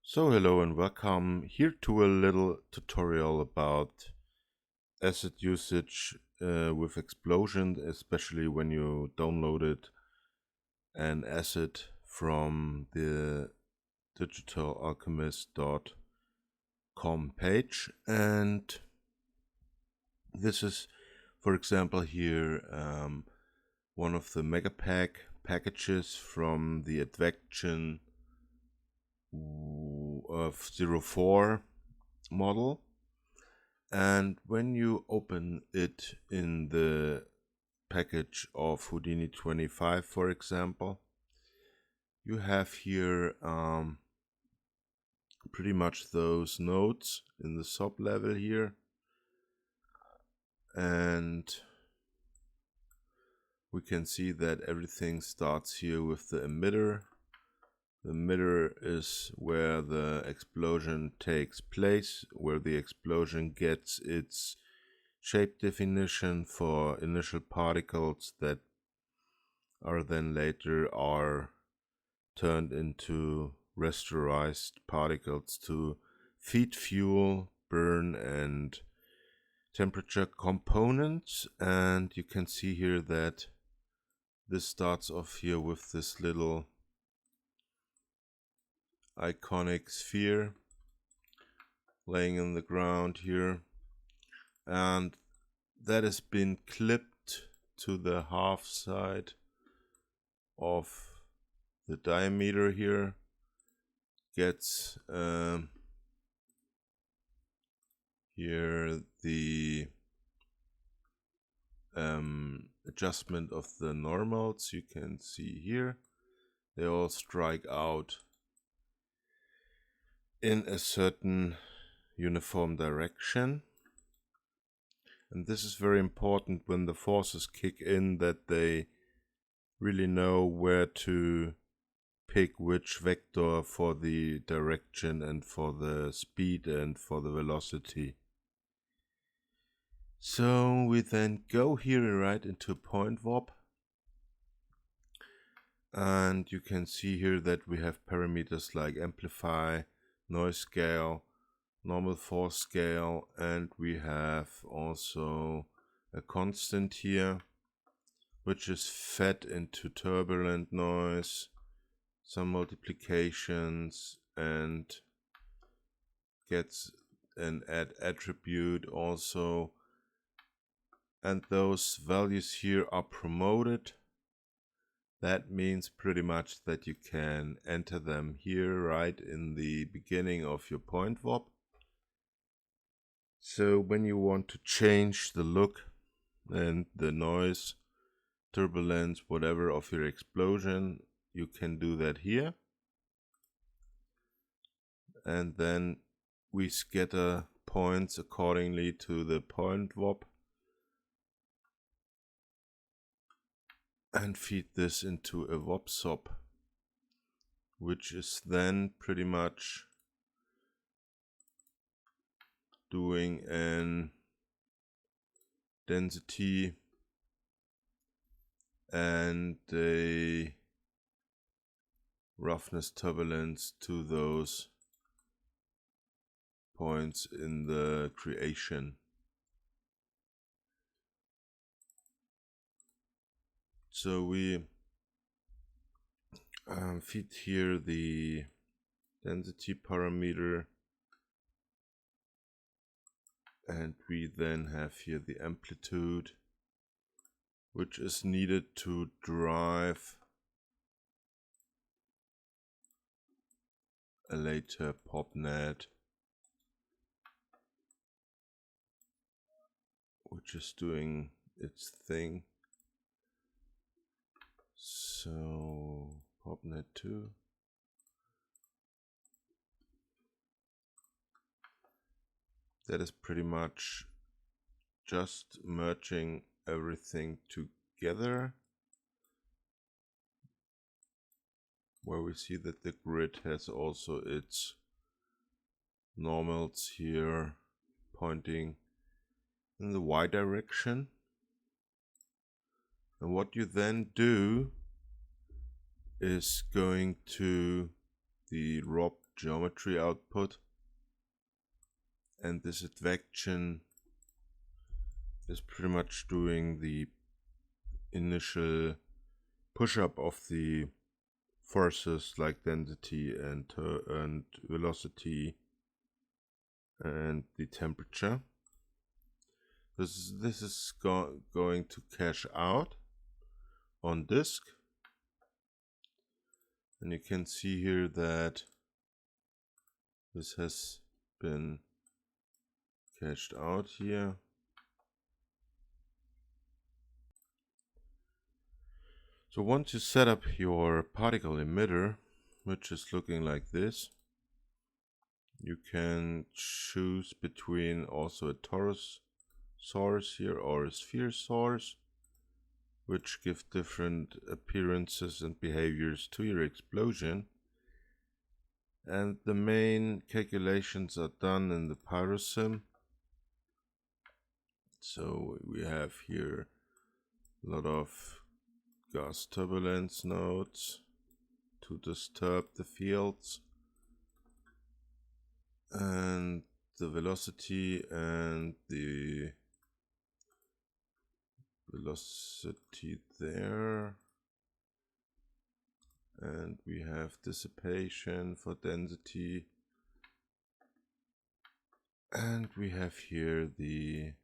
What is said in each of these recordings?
So hello and welcome here to a little tutorial about asset usage with Explosion, especially when you downloaded an asset from the digitalalchemist.com page. And this is, for example, here one of the Megapack packages from the Advection of 04 model. And when you open it in the package of Houdini 25, for example, you have here pretty much those nodes in the sub level here, and we can see that everything starts here with the emitter. The emitter is where the explosion takes place, where the explosion gets its shape definition for initial particles that are then later turned into rasterized particles to feed fuel, burn, and temperature components. And you can see here that this starts off here with this little iconic sphere laying in the ground here, and that has been clipped to the half side of the diameter here. Gets here the adjustment of the normals. You can see here they all strike out in a certain uniform direction, and this is very important when the forces kick in, that they really know where to pick which vector for the direction and for the speed and for the velocity. So we then go here right into point warp, and you can see here that we have parameters like amplify, noise scale, normal force scale, and we have also a constant here which is fed into turbulent noise, some multiplications, and gets an add attribute also, and those values here are promoted. That means pretty much that you can enter them here right in the beginning of your point warp. So when you want to change the look and the noise, turbulence, whatever of your explosion, you can do that here. And then we scatter points accordingly to the point warp and feed this into a warp sub, which is then pretty much doing an density and a roughness turbulence to those points in the creation. So we feed here the density parameter, and we then have here the amplitude, which is needed to drive a later popnet, which is doing its thing. So popnet 2. That is pretty much just merging everything together, where we see that the grid has also its normals here pointing in the y direction. And what you then do is going to the geometry output, and this advection is pretty much doing the initial push-up of the forces like density and velocity and the temperature. This is going to cache out on disk, and you can see here that this has been cached out here. So once you set up your particle emitter, which is looking like this, you can choose between also a torus source here or a sphere source, which give different appearances and behaviors to your explosion. And the main calculations are done in the Pyro sim. So we have here a lot of gas turbulence nodes to disturb the fields, and the velocity and the velocity there, and we have dissipation for density, and we have here the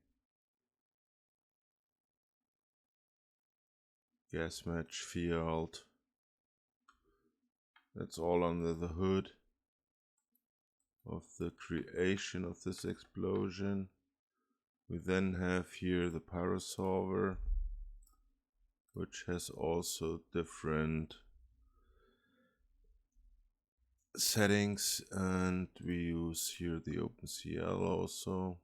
gas match field. That's all under the hood of the creation of this explosion. We then have here the Pyro solver, which has also different settings, and we use here the OpenCL also.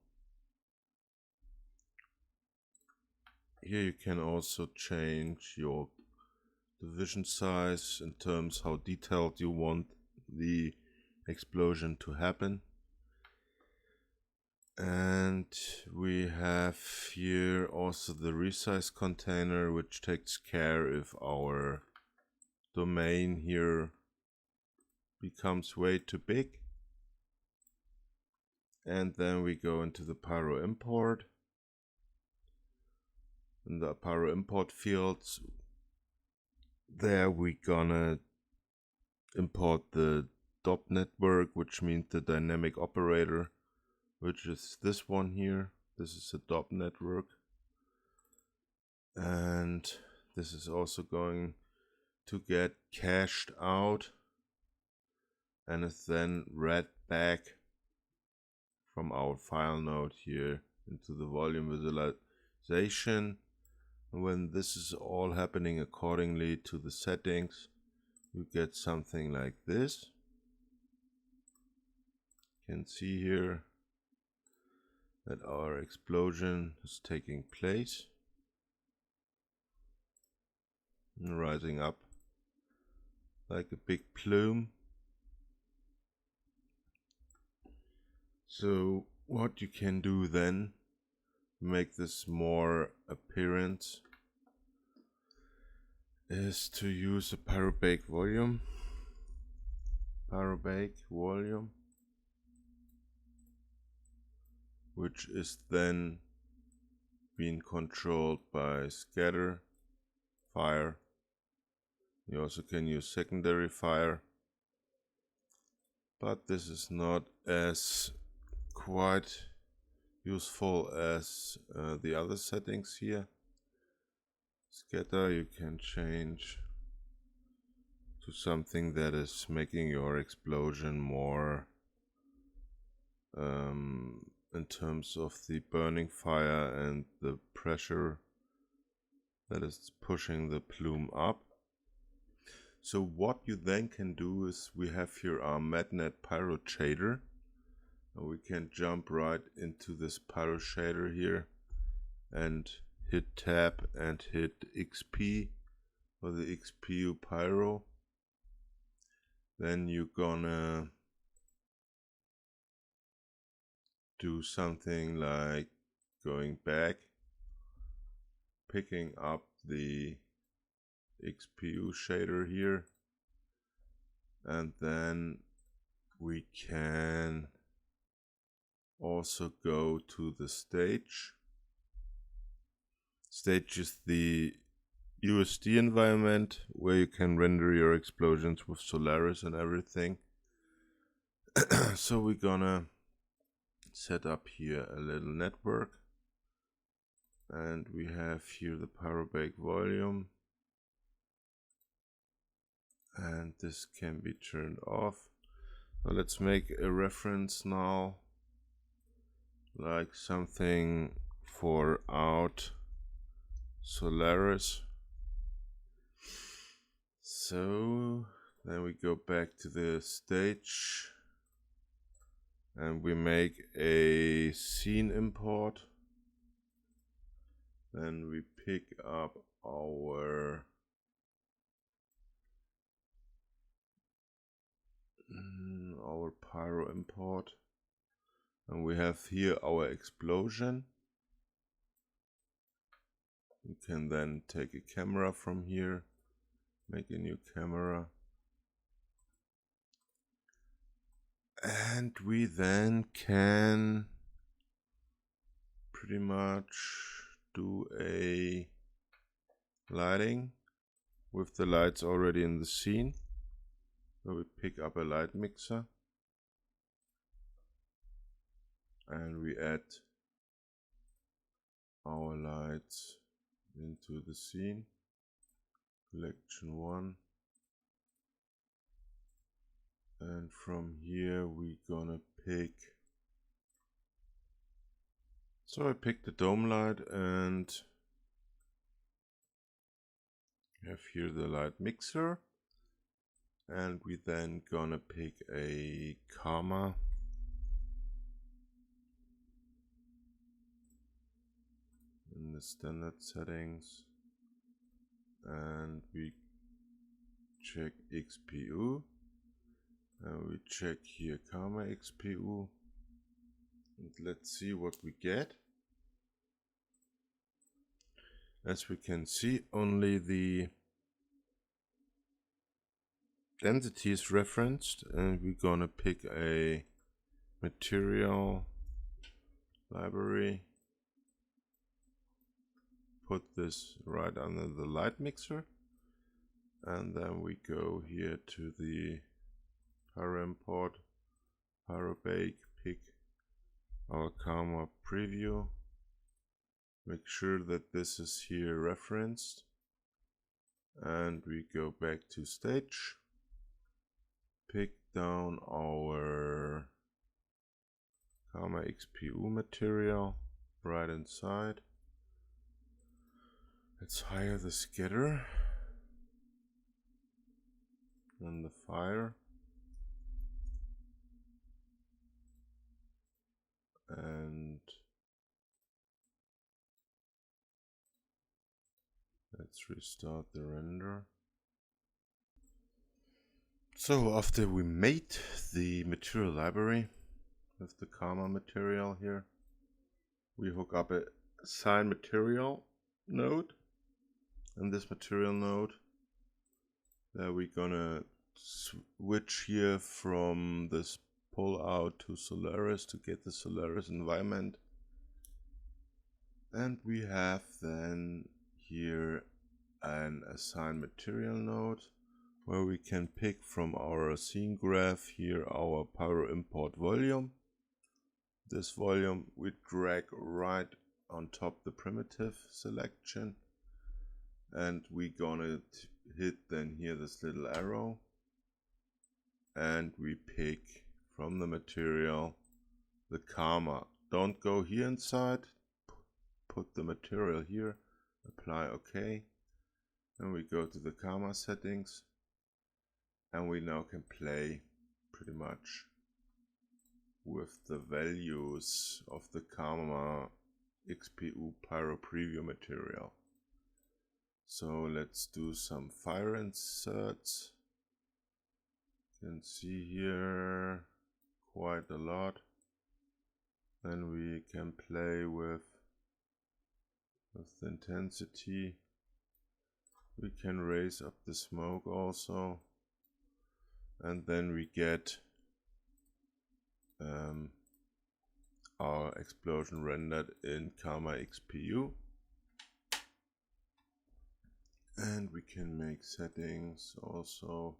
Here you can also change your division size in terms how detailed you want the explosion to happen. And we have here also the resize container, which takes care if our domain here becomes way too big. And then we go into the Pyro import. In the Pyro import fields, there we gonna import the DOP network, which means the dynamic operator, which is this one here. This is a DOP network, and this is also going to get cached out and is then read back from our file node here into the volume visualization. And when this is all happening accordingly to the settings, you get something like this. You can see here that our explosion is taking place and rising up like a big plume. So what you can do then to make this more apparent is to use a Pyrobake volume. Which is then being controlled by scatter fire. You also can use secondary fire, but this is not as quite useful as the other settings here. Scatter you can change to something that is making your explosion more in terms of the burning fire and the pressure that is pushing the plume up. So what you then can do is we have here our MadNet Pyro shader, and we can jump right into this Pyro shader here and hit tab and hit XP for the XPU Pyro. Then you're gonna do something like going back, picking up the XPU shader here, and then we can also go to the stage. Stage is the USD environment where you can render your explosions with Solaris and everything. So we're gonna set up here a little network, and we have here the Pyro bake volume, and this can be turned off. So let's make a reference now, like something for out Solaris. So then we go back to the stage and we make a scene import. Then we pick up our Pyro import, and we have here our explosion. We can then take a camera from here, make a new camera, and we then can pretty much do a lighting with the lights already in the scene. So we pick up a light mixer and we add our lights into the scene, collection 1, and from here we gonna pick, so I picked the dome light and have here the light mixer, and we then gonna pick a karma in the standard settings, and we check XPU, and we check here karma XPU, and let's see what we get. As we can see, only the density is referenced, and we're gonna pick a material library, put this right under the light mixer, and then we go here to the Pyro import, Pyro bake, pick our karma preview, make sure that this is here referenced, and we go back to stage, pick down our karma XPU material right inside. Let's hire the skitter and the fire, and let's restart the render. So after we made the material library with the karma material here, we hook up a assign material node, and this material node that we're gonna switch here from this pull out to Solaris to get the Solaris environment. And we have then here an assign material node where we can pick from our scene graph here our Pyro import volume. This volume we drag right on top the primitive selection, and we're gonna hit then here this little arrow, and we pick from the material the karma. Don't go here inside, put the material here, apply OK, and we go to the karma settings, and we now can play pretty much with the values of the karma XPU Pyro preview material. So let's do some fire inserts. You can see here quite a lot. Then we can play with the intensity. We can raise up the smoke also, and then we get our explosion rendered in Karma XPU. And we can make settings also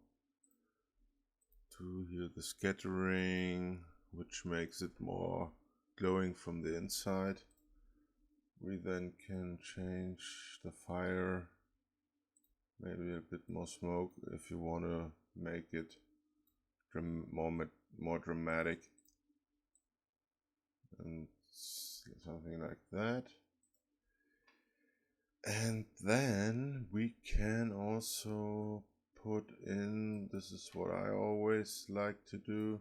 to here the scattering, which makes it more glowing from the inside. We then can change the fire, maybe a bit more smoke if you want to make it more dramatic, and something like that. And then we can also put in, this is what I always like to do,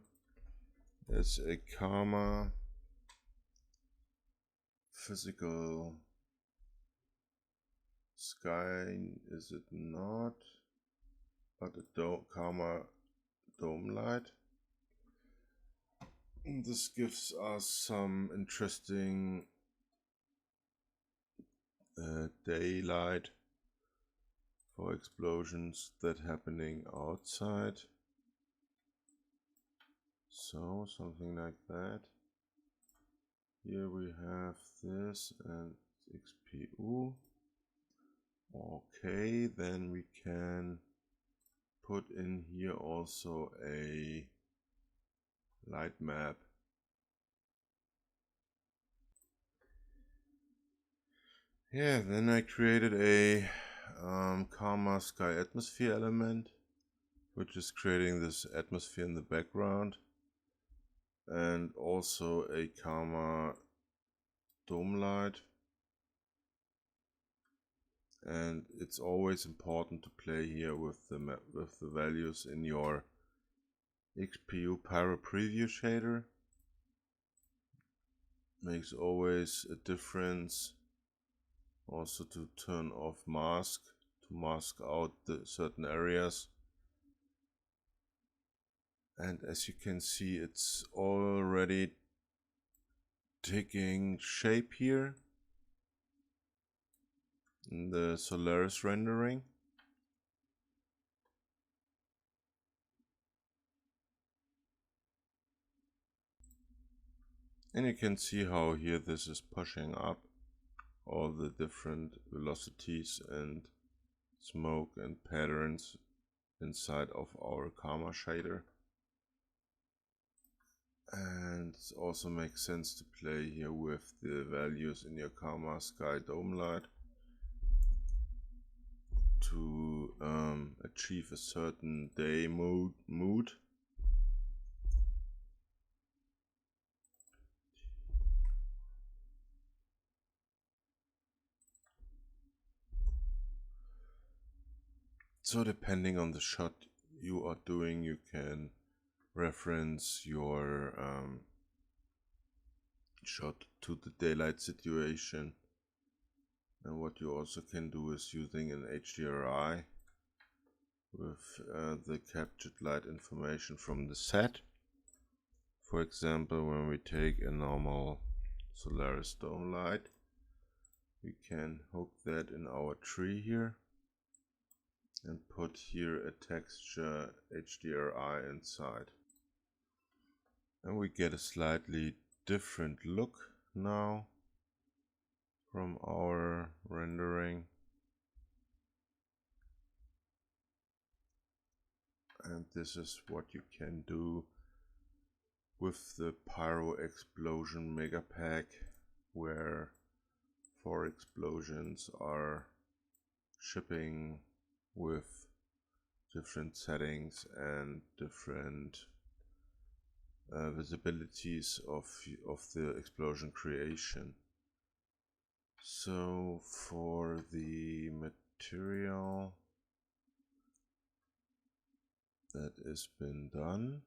is a Karma physical sky, is it not? But a Karma dome light. And this gives us some interesting daylight for explosions that happening outside. So something like that. Here we have this and XPU. Okay, then we can put in here also a light map. Yeah, then I created a Karma sky atmosphere element, which is creating this atmosphere in the background, and also a Karma dome light. And it's always important to play here with the values in your XPU Pyro preview shader. Makes always a difference. Also to turn off mask, to mask out the certain areas. And as you can see, it's already taking shape here in the Solaris rendering. And you can see how here this is pushing up all the different velocities and smoke and patterns inside of our Karma shader. And it also makes sense to play here with the values in your Karma sky dome light to achieve a certain day mood. So depending on the shot you are doing, you can reference your shot to the daylight situation. And what you also can do is using an HDRI with the captured light information from the set. For example, when we take a normal Solaris dome light, we can hook that in our tree here and put here a texture HDRI inside. And we get a slightly different look now from our rendering. And this is what you can do with the Pyro explosion mega pack, where 4 explosions are shipping with different settings and different visibilities of the explosion creation. So for the material that has been done,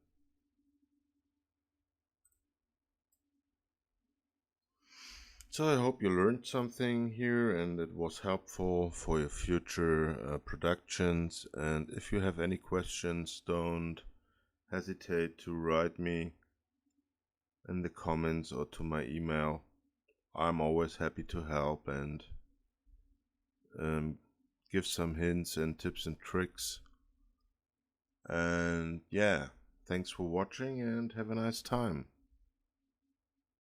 so I hope you learned something here and it was helpful for your future productions. And if you have any questions, don't hesitate to write me in the comments or to my email. I'm always happy to help and give some hints and tips and tricks. And yeah, thanks for watching and have a nice time.